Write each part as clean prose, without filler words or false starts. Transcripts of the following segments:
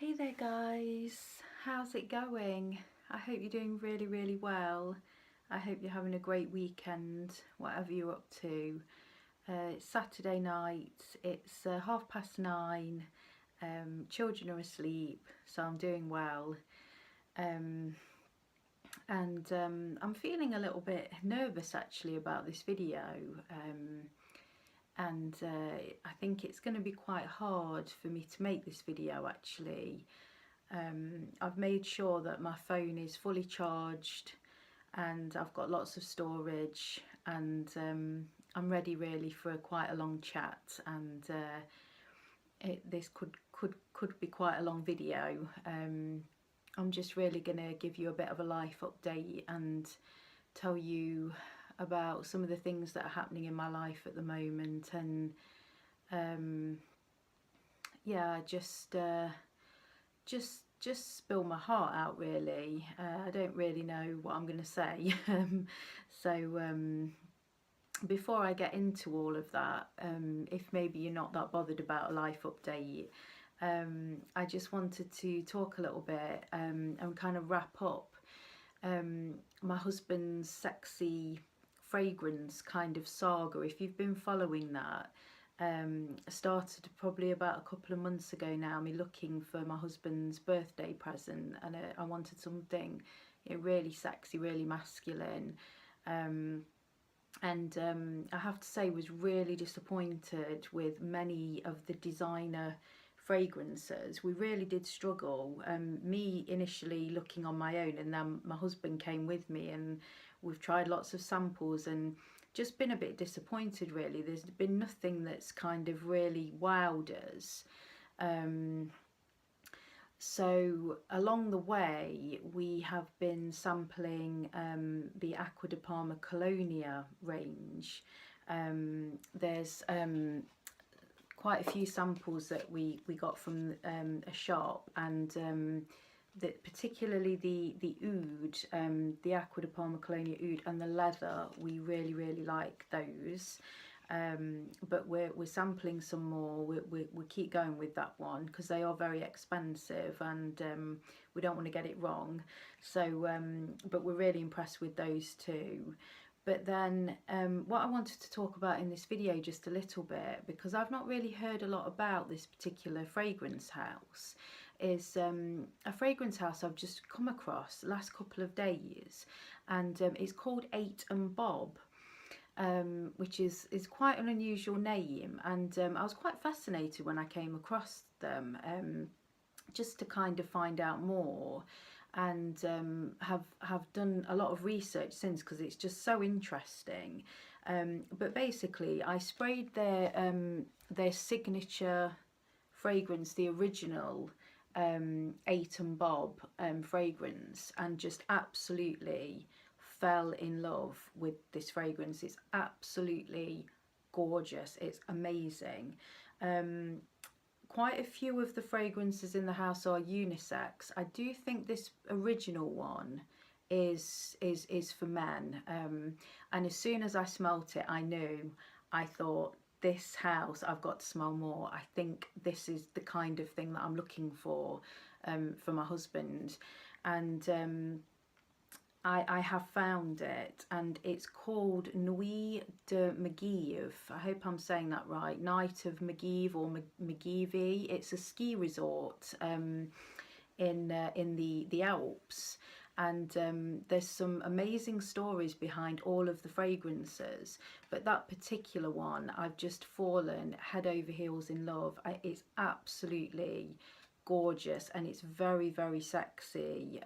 Hey there guys, how's it going? I hope you're doing really well. I hope you're having a great weekend, whatever you're up to. It's Saturday night, it's 9:30, children are asleep, so I'm doing well. Um, and I'm feeling a little bit nervous actually about this video. I think it's going to be quite hard for me to make this video actually. I've made sure that my phone is fully charged and I've got lots of storage, and I'm ready really for quite a long chat, and this could be quite a long video. I'm just really going to give you a bit of a life update and tell you about some of the things that are happening in my life at the moment, and yeah, just spill my heart out really. I don't really know what I'm going to say. So before I get into all of that, if maybe you're not that bothered about a life update, I just wanted to talk a little bit and kind of wrap up my husband's sexy fragrance kind of saga. If you've been following that, started probably about a couple of months ago now, me looking for my husband's birthday present, and I wanted something, you know, really sexy, really masculine, and I have to say was really disappointed with many of the designer fragrances. We really did struggle. Me initially looking on my own, and then my husband came with me, and we've tried lots of samples and just been a bit disappointed really. There's been nothing that's kind of really wowed us. So along the way we have been sampling the Acqua di Parma Colonia range. There's quite a few samples that we got from a shop, and particularly the oud, the Acqua di Parma Colonia oud, and the leather, we really like those. But we're sampling some more. We keep going with that one because they are very expensive, and we don't want to get it wrong. So but we're really impressed with those two. But then what I wanted to talk about in this video just a little bit, because I've not really heard a lot about this particular fragrance house, is a fragrance house I've just come across the last couple of days, and it's called 8 and Bob, which is quite an unusual name, and I was quite fascinated when I came across them, just to kind of find out more, and have done a lot of research since, because it's just so interesting. But basically I sprayed their signature fragrance, the original 8 and Bob fragrance, and just absolutely fell in love with this fragrance. It's absolutely gorgeous, it's amazing. Quite a few of the fragrances in the house are unisex. I do think this original one is for men, and as soon as I smelt it, I thought, this house, I've got to smell more. I think this is the kind of thing that I'm looking for my husband, and I have found it, and it's called Nuit de Megève. I hope I'm saying that right. Night of Megève or Megève. It's a ski resort in the Alps, and there's some amazing stories behind all of the fragrances, but that particular one, I've just fallen head over heels in love. It's absolutely gorgeous, and it's very sexy.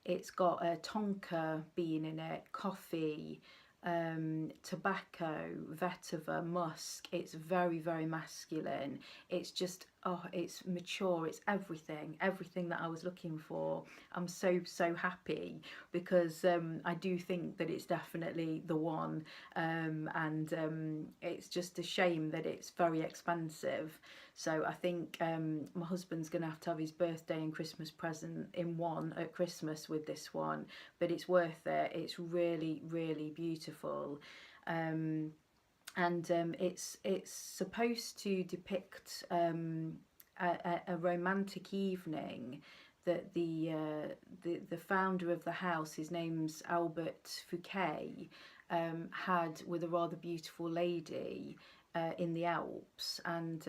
It's got a tonka bean in it, coffee, tobacco, vetiver, musk. It's very masculine. It's just, oh, it's mature, it's everything that I was looking for. I'm so happy, because I do think that it's definitely the one, and it's just a shame that it's very expensive. So I think my husband's gonna have his birthday and Christmas present in one at Christmas with this one, but it's worth it. It's really beautiful. And it's supposed to depict a romantic evening that the founder of the house, his name's Albert Fouquet, had with a rather beautiful lady in the Alps, and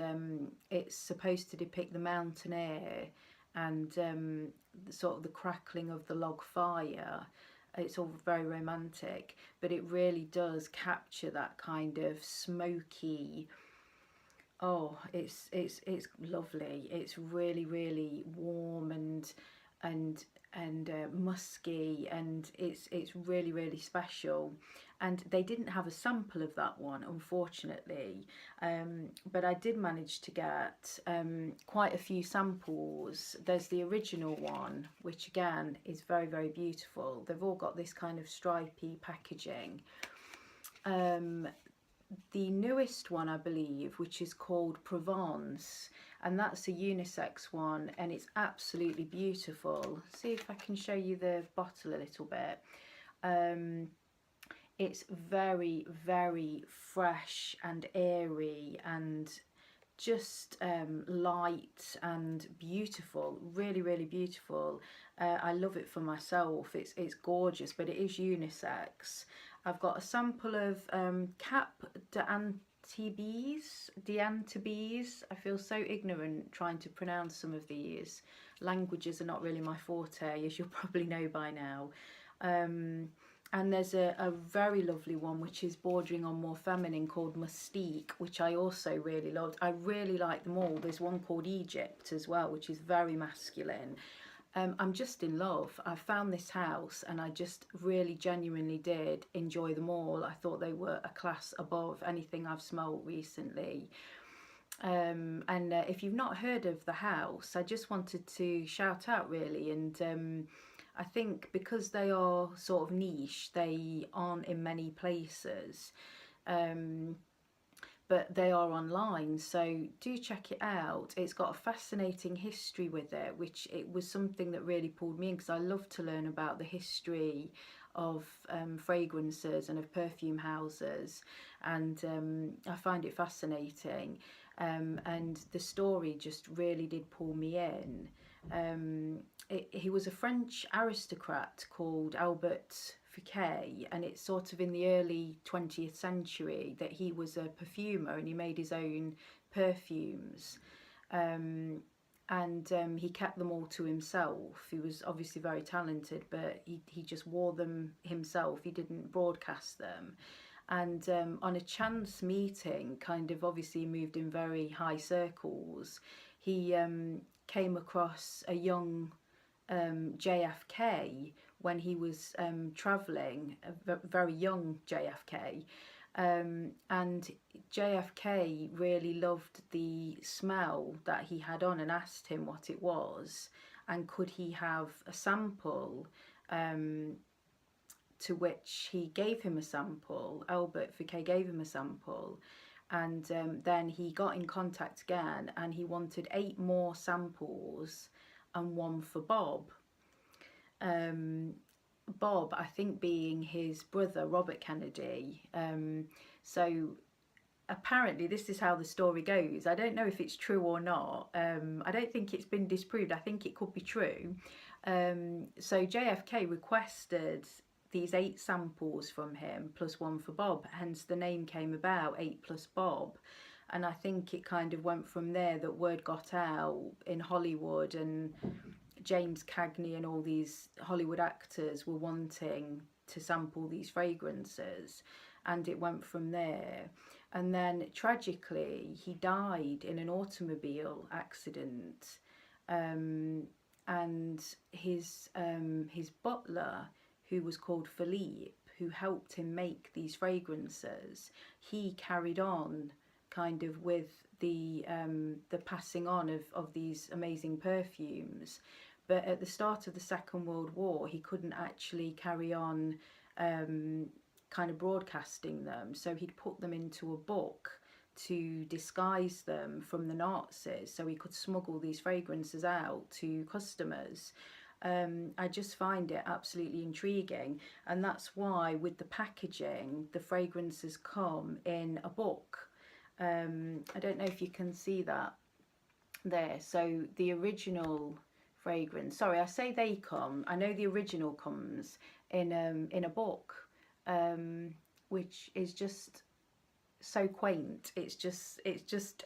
it's supposed to depict the mountain air and sort of the crackling of the log fire. It's all very romantic, but it really does capture that kind of smoky. Oh, it's lovely. It's really, really warm and musky, and it's really, really special. And they didn't have a sample of that one, unfortunately, but I did manage to get quite a few samples. There's the original one, which again is very, very beautiful. They've all got this kind of stripy packaging. The newest one, I believe, which is called Provence, and that's a unisex one, and it's absolutely beautiful. See if I can show you the bottle a little bit. It's very, very fresh and airy and just light and beautiful, really, really beautiful. I love it for myself. It's gorgeous, but it is unisex. I've got a sample of Cap d'Antibes. I feel so ignorant trying to pronounce some of these. Languages are not really my forte, as you'll probably know by now. And there's a very lovely one which is bordering on more feminine called Mystique, which I also really loved. I really like them all. There's one called Egypt as well, which is very masculine. I'm just in love. I found this house and I just really genuinely did enjoy them all. I thought they were a class above anything I've smelled recently. And if you've not heard of the house, I just wanted to shout out really, and I think because they are sort of niche, they aren't in many places. But they are online, so do check it out. It's got a fascinating history with it, which it was something that really pulled me in, because I love to learn about the history of fragrances and of perfume houses, and I find it fascinating, and the story just really did pull me in. He was a French aristocrat called Albert Fouquet, and it's sort of in the early 20th century that he was a perfumer and he made his own perfumes. He kept them all to himself. He was obviously very talented, but he just wore them himself. He didn't broadcast them. And on a chance meeting, kind of obviously moved in very high circles, he came across a young JFK when he was travelling, a very young JFK, and JFK really loved the smell that he had on and asked him what it was and could he have a sample, to which he gave him a sample. Albert Fouquet gave him a sample, and then he got in contact again and he wanted 8 more samples and one for Bob. Bob, I think, being his brother, Robert Kennedy. So apparently this is how the story goes. I don't know if it's true or not. I don't think it's been disproved. I think it could be true. So JFK requested these 8 samples from him plus one for Bob, hence the name came about, 8 plus Bob. And I think it kind of went from there that word got out in Hollywood, and James Cagney and all these Hollywood actors were wanting to sample these fragrances, and it went from there. And then tragically he died in an automobile accident, and his butler, who was called Philippe, who helped him make these fragrances, he carried on kind of with the passing on of these amazing perfumes. But at the start of the Second World War, he couldn't actually carry on kind of broadcasting them, so he'd put them into a book to disguise them from the Nazis so he could smuggle these fragrances out to customers. I just find it absolutely intriguing, and that's why with the packaging the fragrances come in a book. I don't know if you can see that. there. So the original fragrance, sorry, I say they come, I know the original comes in a book, which is just so quaint. It's just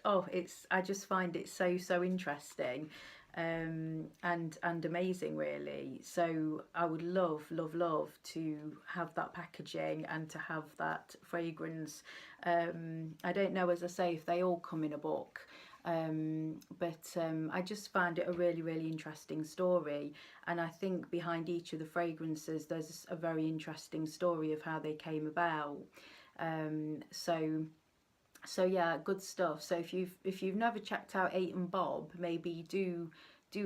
oh, it's, I just find it so interesting, and amazing really. So I would love to have that packaging and to have that fragrance. I don't know, as I say, if they all come in a book, but I just found it a really interesting story, and I think behind each of the fragrances there's a very interesting story of how they came about. So yeah, good stuff. So if you've never checked out 8 and Bob, maybe do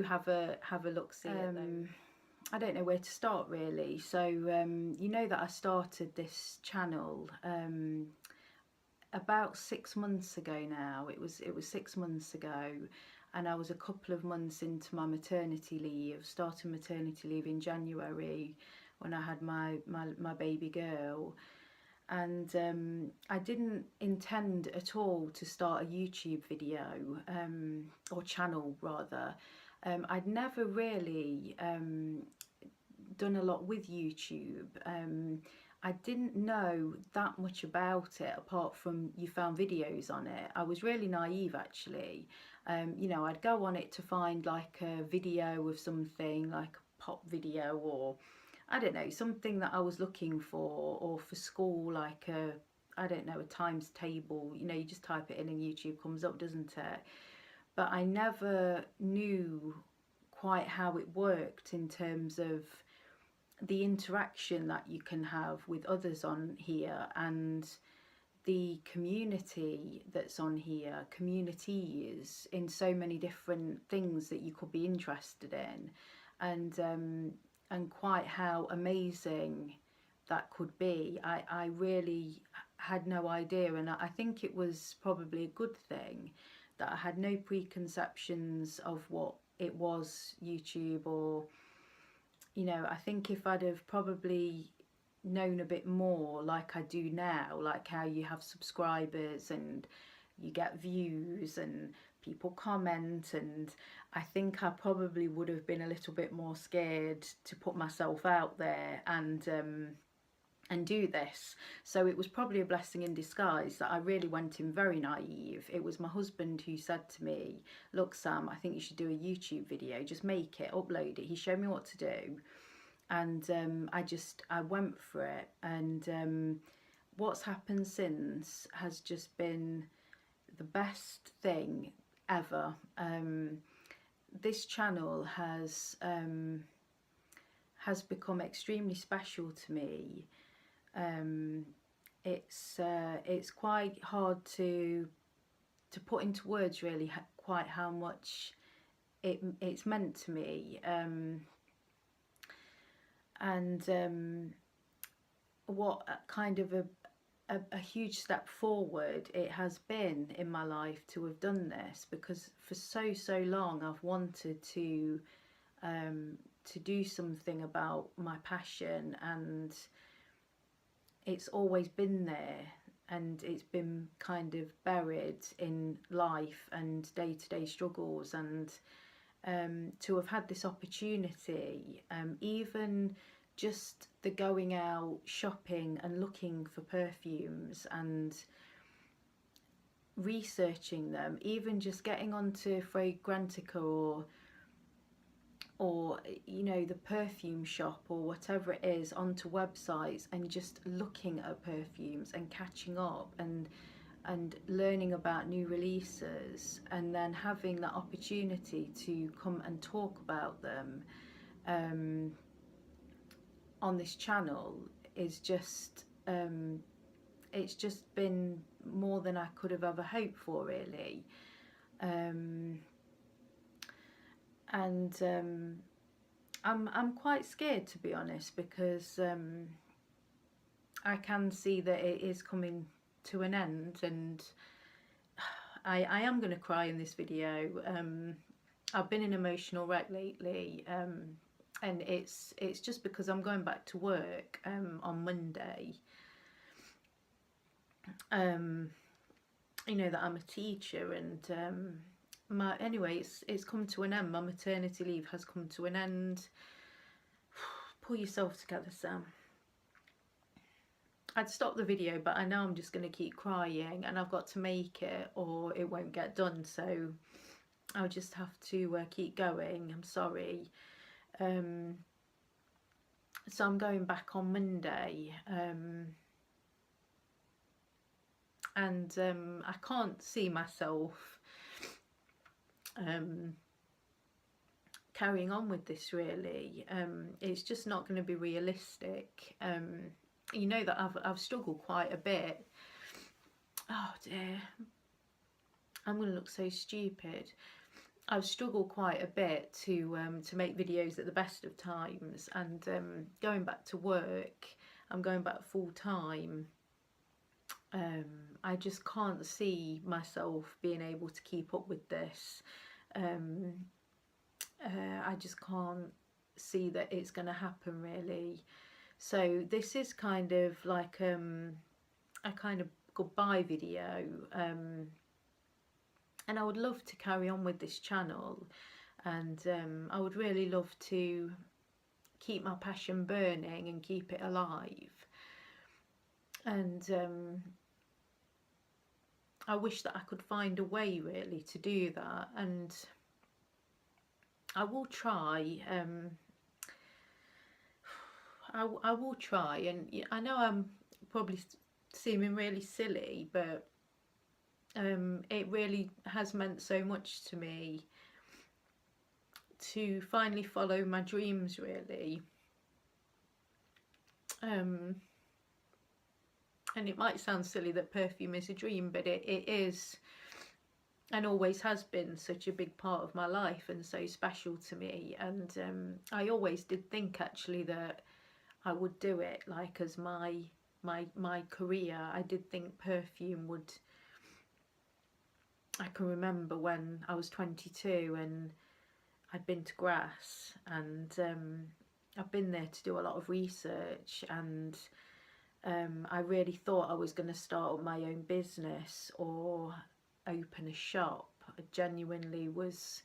have a look see at those. I don't know where to start really. So you know that I started this channel about 6 months ago now. It was 6 months ago, and I was a couple of months into my maternity leave, starting maternity leave in January when I had my baby girl. And I didn't intend at all to start a YouTube video, or channel rather. I'd never really done a lot with YouTube. I didn't know that much about it apart from you found videos on it. I was really naive actually. You know, I'd go on it to find like a video of something, like a pop video, or I don't know, something that I was looking for, or for school, like a, I don't know, a times table. You know, you just type it in and YouTube comes up, doesn't it? But I never knew quite how it worked in terms of the interaction that you can have with others on here, and the community that's on here, communities in so many different things that you could be interested in, and quite how amazing that could be. I really had no idea, and I think it was probably a good thing that I had no preconceptions of what it was, YouTube, or, you know, I think if I'd have probably known a bit more like I do now, like how you have subscribers and you get views and people comment, and I think I probably would have been a little bit more scared to put myself out there and do this. So it was probably a blessing in disguise that I really went in very naive. It was my husband who said to me, look Sam, I think you should do a YouTube video, just make it, upload it. He showed me what to do, and I went for it, and what's happened since has just been the best thing ever. This channel has become extremely special to me. It's quite hard to put into words really quite how much it's meant to me, and what kind of a huge step forward it has been in my life to have done this, because for so long I've wanted to do something about my passion, and it's always been there, and it's been kind of buried in life and day-to-day struggles, and to have had this opportunity, even just the going out shopping and looking for perfumes and researching them, even just getting onto Fragrantica or you know, the perfume shop or whatever it is, onto websites, and just looking at perfumes and catching up and learning about new releases, and then having that opportunity to come and talk about them on this channel is just it's just been more than I could have ever hoped for really. And I'm quite scared, to be honest, because I can see that it is coming to an end, and I am going to cry in this video. I've been an emotional wreck lately, and it's just because I'm going back to work on Monday. You know that I'm a teacher, and anyway, it's come to an end. My maternity leave has come to an end. Pull yourself together, Sam. I'd stop the video, but I know I'm just going to keep crying, and I've got to make it or it won't get done, so I'll just have to keep going. I'm sorry. So I'm going back on Monday, and I can't see myself carrying on with this, really. It's just not going to be realistic. You know that I've struggled quite a bit. Oh dear, I'm going to look so stupid. I've struggled quite a bit to make videos at the best of times, and going back to work, I'm going back full time. I just can't see myself being able to keep up with this. I just can't see that it's going to happen, really. So this is kind of like a kind of goodbye video, and I would love to carry on with this channel, and I would really love to keep my passion burning and keep it alive. And I wish that I could find a way, really, to do that, and I will try. I will try, and I know I'm probably seeming really silly, but it really has meant so much to me to finally follow my dreams, really. And it might sound silly that Perfume is a dream, but it is, and always has been, such a big part of my life and so special to me. And I always did think, actually, that I would do it like as my career. I did think Perfume would. I can remember when I was 22 and I'd been to Grass, and I've been there to do a lot of research, and I really thought I was going to start up my own business or open a shop. I genuinely was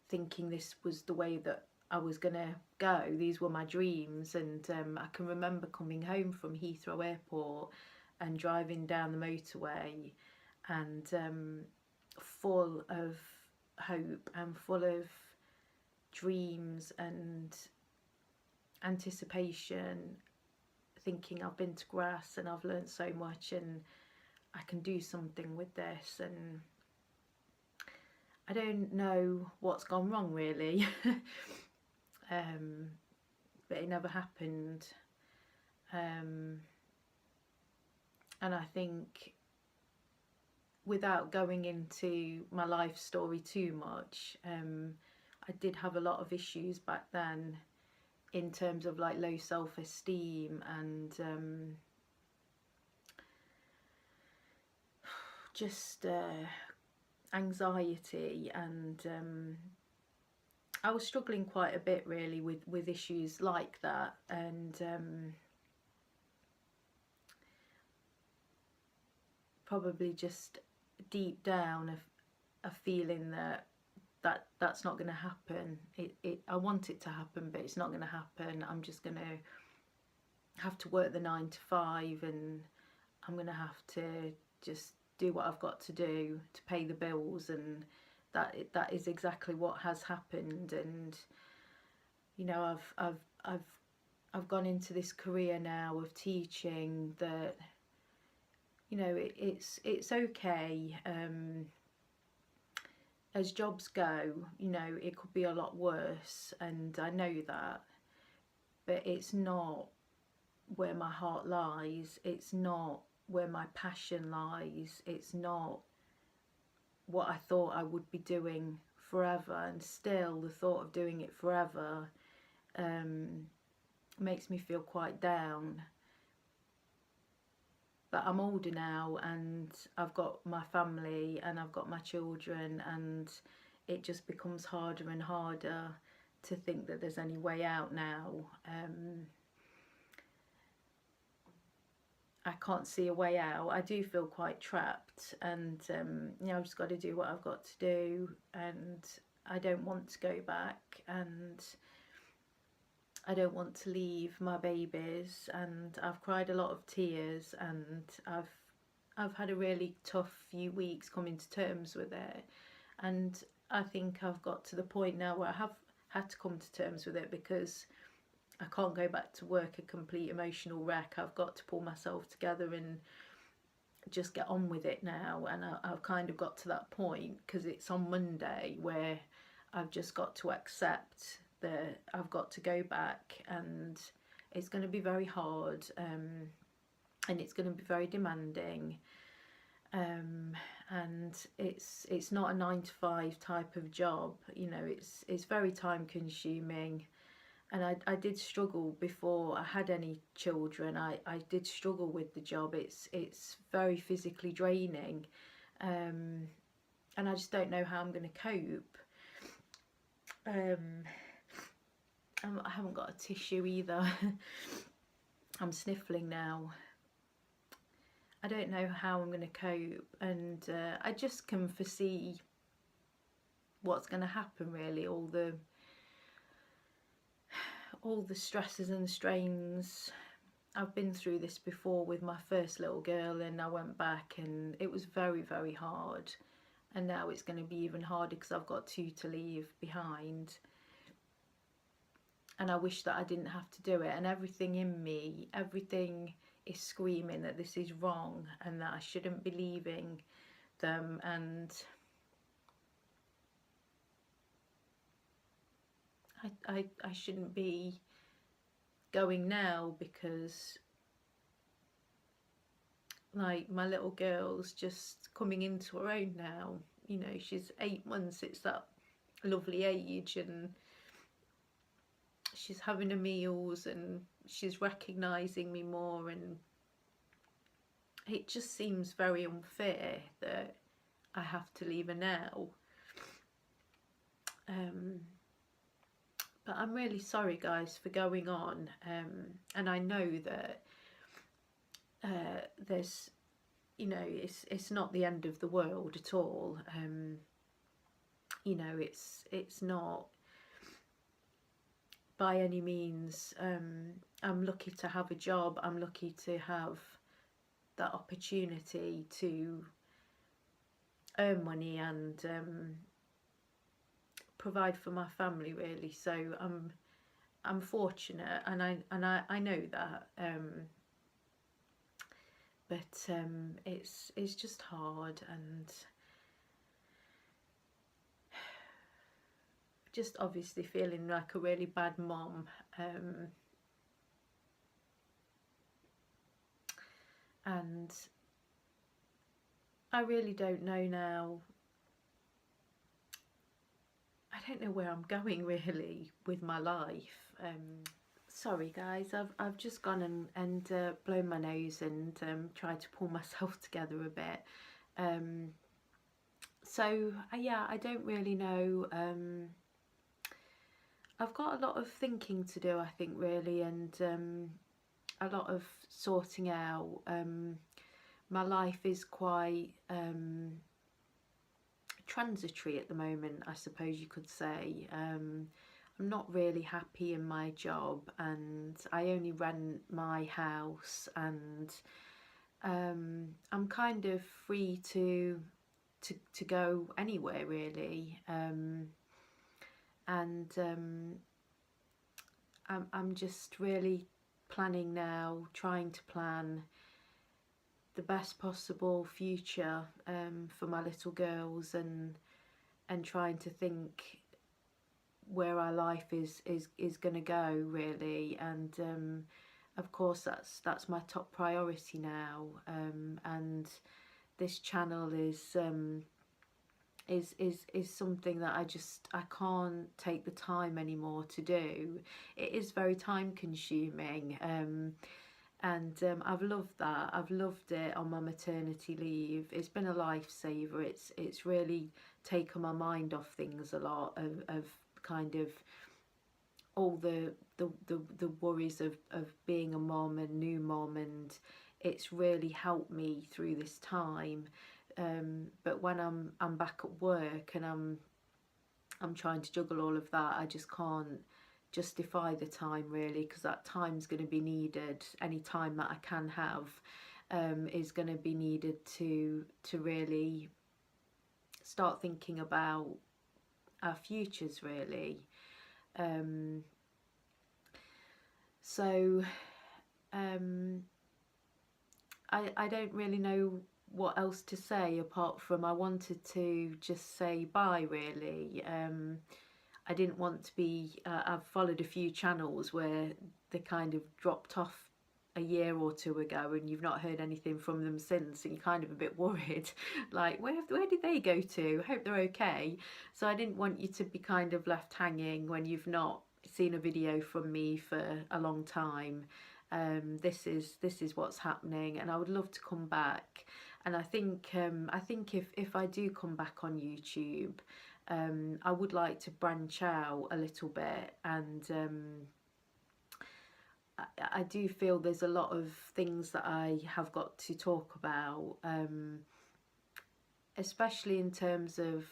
thinking this was the way that I was going to go. These were my dreams, and I can remember coming home from Heathrow Airport and driving down the motorway, and full of hope and full of dreams and anticipation, thinking I've been to Grass and I've learned so much and I can do something with this. And I don't know what's gone wrong, really. But it never happened. And I think, without going into my life story too much, I did have a lot of issues back then in terms of like low self-esteem and just anxiety, and I was struggling quite a bit, really, with issues like that, and probably just deep down a feeling that's not going to happen. I want it to happen, but it's not going to happen. I'm just going to have to work the 9 to 5, and I'm going to have to just do what I've got to do to pay the bills, and that is exactly what has happened. And you know, I've gone into this career now of teaching that, you know, it's okay. As jobs go, you know, it could be a lot worse, and I know that, but it's not where my heart lies. It's not where my passion lies. It's not what I thought I would be doing forever, and still the thought of doing it forever makes me feel quite down. But I'm older now, and I've got my family and I've got my children, and it just becomes harder and harder to think that there's any way out now. I can't see a way out. I do feel quite trapped, and you know, I've just got to do what I've got to do, and I don't want to go back, and I don't want to leave my babies, and I've cried a lot of tears, and I've had a really tough few weeks coming to terms with it, and I think I've got to the point now where I have had to come to terms with it, because I can't go back to work a complete emotional wreck. I've got to pull myself together and just get on with it now. And I've kind of got to that point, because it's on Monday, where I've just got to accept that I've got to go back, and it's going to be very hard, and it's going to be very demanding, and it's not a 9 to 5 type of job. You know, it's very time consuming, and I did struggle before I had any children. I did struggle with the job. It's very physically draining, and I just don't know how I'm going to cope. I haven't got a tissue either. I'm sniffling now. I don't know how I'm going to cope, and I just can foresee what's going to happen, really. All the stresses and strains. I've been through this before with my first little girl, and I went back and it was very, very hard, and now it's going to be even harder because I've got 2 to leave behind, and I wish that I didn't have to do it. And everything in me, everything is screaming that this is wrong and that I shouldn't be leaving them, and I shouldn't be going now, because like my little girl's just coming into her own now. You know, she's 8 months. It's that lovely age, and she's having her meals, and she's recognising me more, and it just seems very unfair that I have to leave her now. But I'm really sorry, guys, for going on, and I know that there's, you know, it's not the end of the world at all. You know, it's not by any means. I'm lucky to have a job. I'm lucky to have that opportunity to earn money and provide for my family, really. So I'm fortunate, and I know that. But it's just hard, and just obviously feeling like a really bad mom. And I really don't know now. I don't know where I'm going, really, with my life. Sorry, guys, I've just gone and blown my nose and tried to pull myself together a bit. So yeah, I don't really know. I've got a lot of thinking to do, I think, really, and a lot of sorting out. My life is quite transitory at the moment, I suppose you could say. I'm not really happy in my job, and I only rent my house, and I'm kind of free to go anywhere, really. And I'm just really planning now, trying to plan the best possible future for my little girls, and trying to think where our life is going to go, really. And of course that's my top priority now, and this channel is something that I can't take the time anymore to do. It is very time consuming, and I've loved that. I've loved it on my maternity leave. It's been a lifesaver. It's really taken my mind off things a lot, of kind of all the worries of being a mom and new mom, and it's really helped me through this time. But when I'm back at work and I'm trying to juggle all of that, I just can't justify the time really, because that time's going to be needed. Any time that I can have is going to be needed to really start thinking about our futures really. Um, so I don't really know what else to say, apart from I wanted to just say bye really. I didn't want to be, I've followed a few channels where they kind of dropped off a year or two ago and you've not heard anything from them since, and you're kind of a bit worried like where did they go to? I hope they're okay. So I didn't want you to be kind of left hanging when you've not seen a video from me for a long time. This is what's happening, and I would love to come back. And I think if I do come back on YouTube, I would like to branch out a little bit, and I do feel there's a lot of things that I have got to talk about, especially in terms of,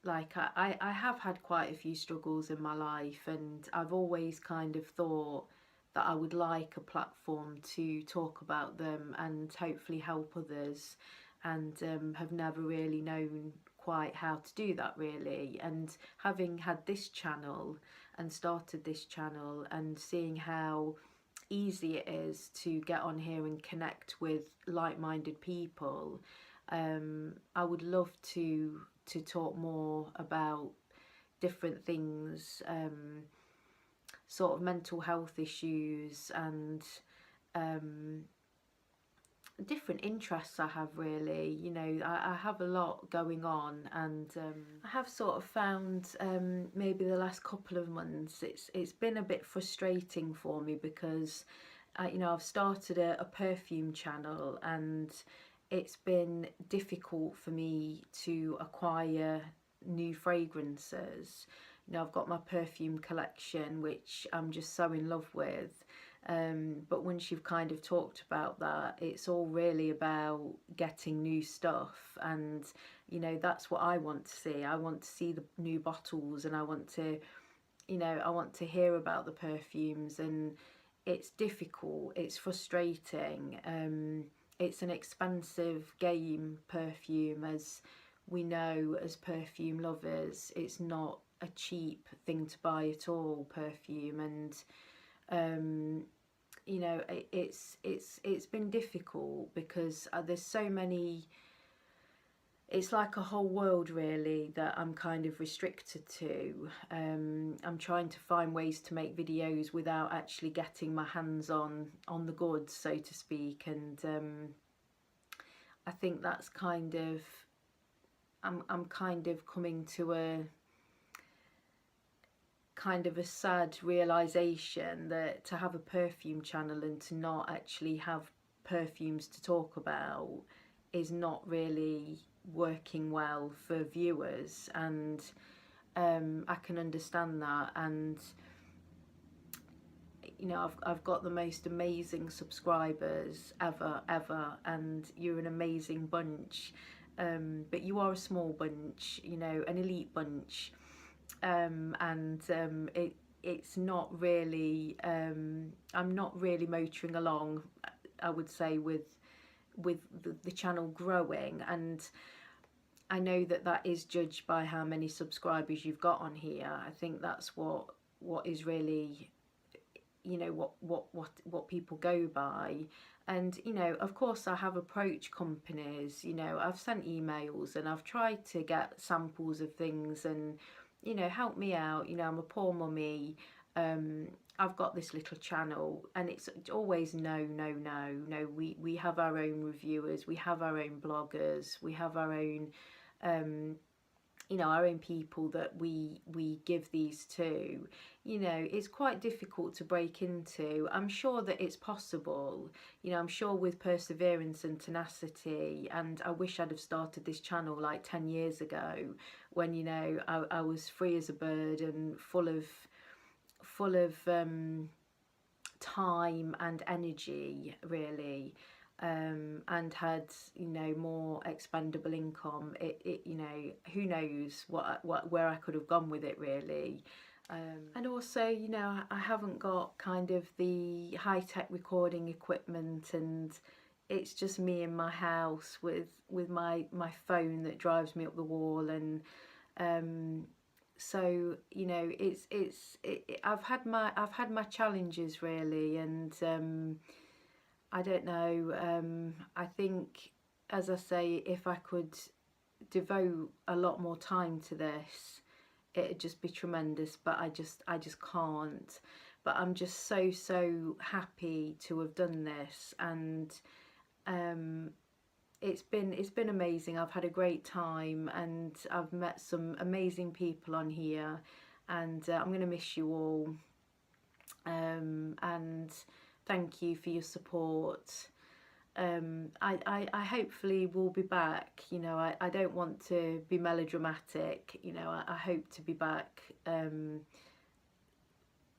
like, I have had quite a few struggles in my life, and I've always kind of thought that I would like a platform to talk about them and hopefully help others, and have never really known quite how to do that really. And having had this channel and started this channel and seeing how easy it is to get on here and connect with like-minded people, I would love to talk more about different things, sort of mental health issues, and different interests I have really. You know, I have a lot going on, and I have sort of found maybe the last couple of months it's been a bit frustrating for me, because you know, I've started a perfume channel, and it's been difficult for me to acquire new fragrances. You know, I've got my perfume collection, which I'm just so in love with. But once you've kind of talked about that, it's all really about getting new stuff. And, you know, that's what I want to see. I want to see the new bottles, and I want to, you know, I want to hear about the perfumes. And it's difficult, it's frustrating. It's an expensive game, perfume, as we know as perfume lovers. It's not a cheap thing to buy at all, perfume. And you know, it's been difficult, because there's so many, it's like a whole world really that I'm kind of restricted to. I'm trying to find ways to make videos without actually getting my hands on the goods, so to speak. And I think that's kind of, I'm kind of coming to a kind of a sad realization that to have a perfume channel and to not actually have perfumes to talk about is not really working well for viewers. And I can understand that. And you know, I've got the most amazing subscribers ever, and you're an amazing bunch. But you are a small bunch, you know, an elite bunch. It's not really, I'm not really motoring along, I would say, with the channel growing. And I know that that is judged by how many subscribers you've got on here. I think that's what is really, you know, what people go by. And you know, of course I have approached companies, you know, I've sent emails and I've tried to get samples of things, and you know, help me out. You know, I'm a poor mummy, I've got this little channel, and it's always no, no, no, no. We have our own reviewers, we have our own bloggers, we have our own you know, our own people that we give these to. You know, it's quite difficult to break into. I'm sure that it's possible. You know, I'm sure with perseverance and tenacity. And I wish I'd have started this channel like 10 years ago, when, you know, I was free as a bird and full of time and energy really, and had, you know, more expendable income, it you know, who knows where I could have gone with it really. And also, you know, I haven't got kind of the high-tech recording equipment, and it's just me in my house with my phone that drives me up the wall. And so, you know, I've had my challenges really. And I don't know, I think, as I say, if I could devote a lot more time to this, it'd just be tremendous, but I just can't. But I'm just so happy to have done this. And it's been amazing. I've had a great time, and I've met some amazing people on here, and I'm going to miss you all. And thank you for your support. I hopefully will be back. You know, I don't want to be melodramatic. You know, I hope to be back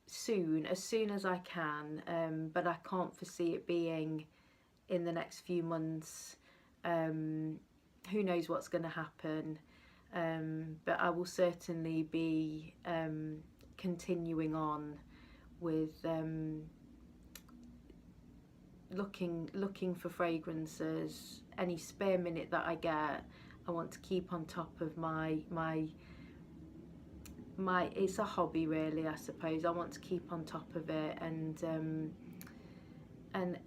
soon, as soon as I can. But I can't foresee it being in the next few months. Who knows what's going to happen? But I will certainly be continuing on with looking for fragrances. Any spare minute that I get, I want to keep on top of my it's a hobby really, I suppose. I want to keep on top of it. And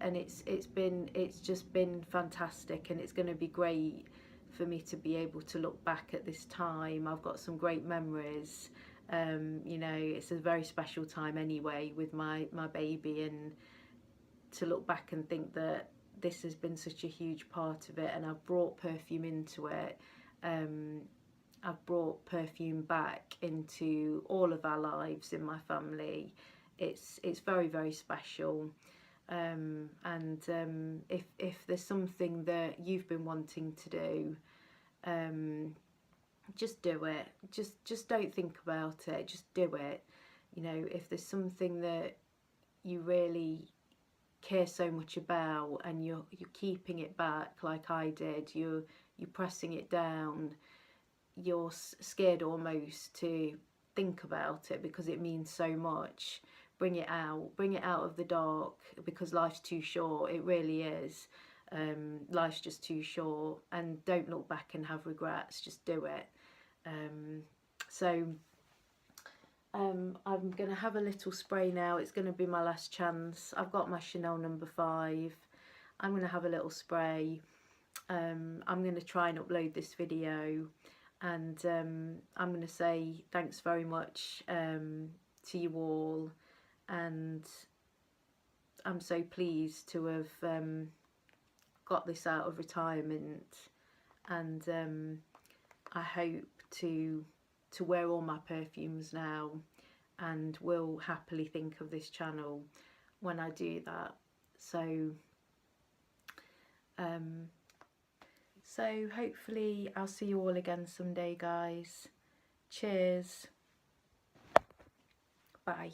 it's just been fantastic, and it's going to be great for me to be able to look back at this time. I've got some great memories. You know, it's a very special time anyway with my baby, and to look back and think that this has been such a huge part of it, and I've brought perfume into it. I've brought perfume back into all of our lives in my family. It's very, very special. If there's something that you've been wanting to do, just do it. Just don't think about it, just do it. You know, if there's something that you really care so much about, and you're keeping it back like I did, you're pressing it down, you're scared almost to think about it because it means so much, bring it out of the dark, because life's too short. It really is. Life's just too short, and don't look back and have regrets, just do it. I'm going to have a little spray now. It's going to be my last chance. I've got my Chanel number 5. I'm going to have a little spray. I'm going to try and upload this video, and I'm going to say thanks very much to you all, and I'm so pleased to have got this out of retirement, and I hope to wear all my perfumes now, and will happily think of this channel when I do that. So hopefully I'll see you all again someday, guys. Cheers. Bye.